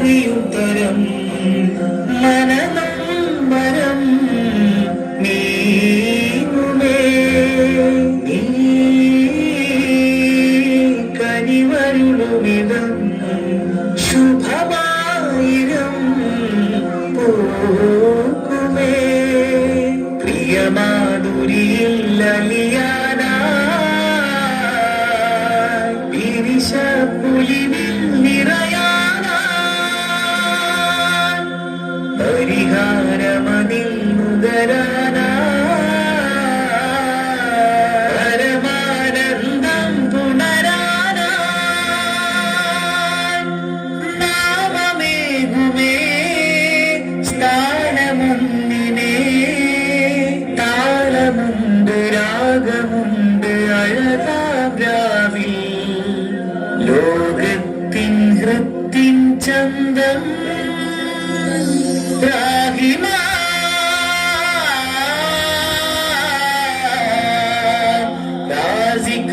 അറിയുത്തരം മനനമ്പരം നീങ്ങുമേ നീ കനിവരുളുമിതം ശുഭമായിരം പൂക്കുമേ പ്രിയമാധുരിയിൽ അലിയാനായി പുലിവിൽ നിറയാനായി പരിഹാരമതിൽ നുകരാനായി പരമാനന്ദം പുണരാനായി നാമമേകുമേ സ്ഥാനമൊന്നിനെ താളമുണ്ട് രാഗമുണ്ട് അഴകാബ്രാവിൽ ലോകത്തിൻ ഹൃത്തിൻ ചന്തം രാഹിമാ രാസിക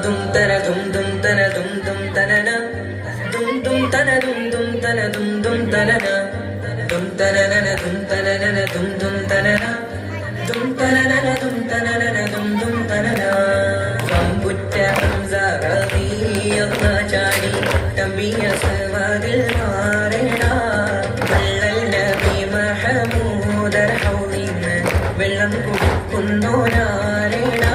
dum tana dum dum tana dum dum tana na dum dum tana dum dum tana dum dum tana na dum tana na dum tana na dum dum tana na dum tana na dum tana na dum dum tana na Putta Hamza Rabi Allah Chadi Tabiya Salwadil Marina Allal Nabi Mahmood Arhawin Vellam Kunno Narina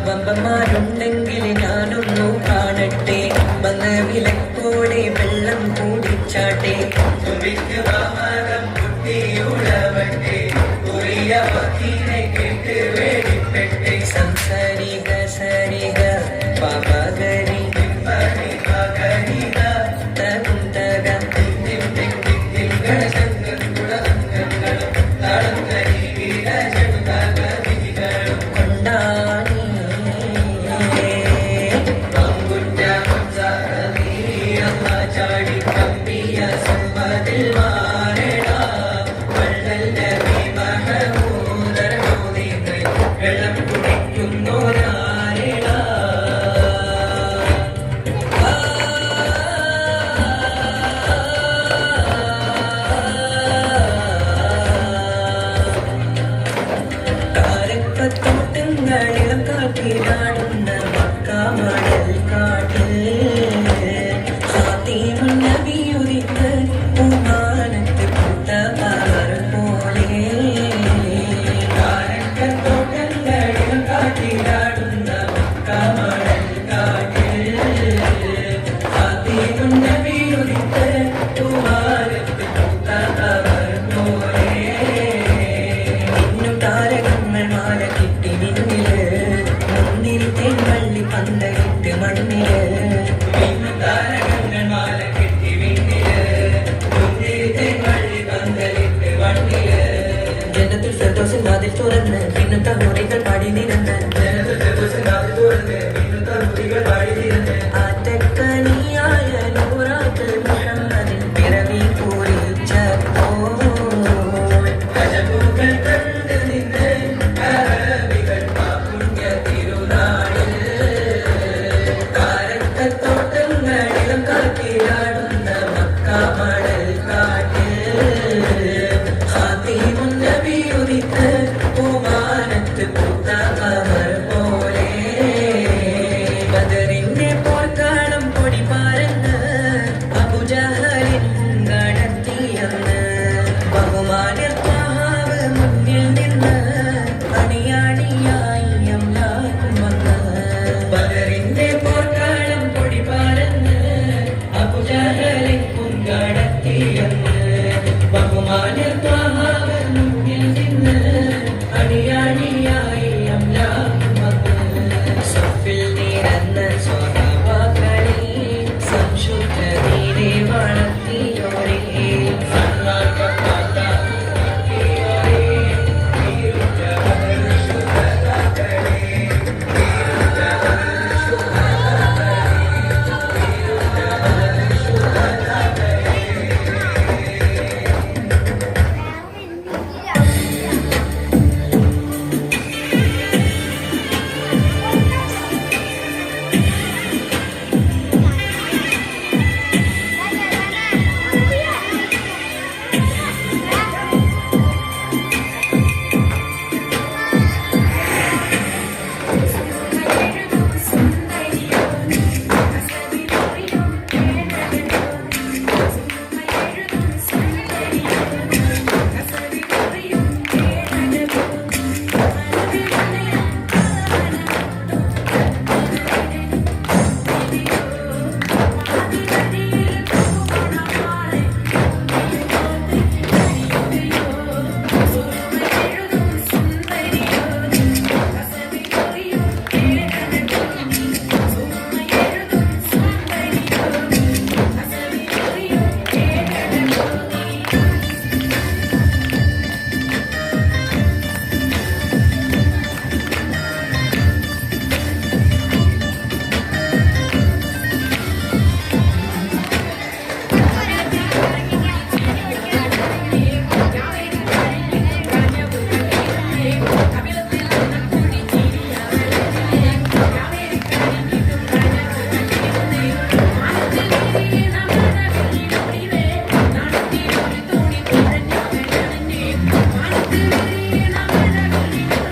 ബമ്പന്മാരുണ്ടെങ്കിൽ ഞാനൊന്നു കാണട്ടെ വന്ന് വിലക്കോടെ വെള്ളം കൂടിച്ചാട്ടെ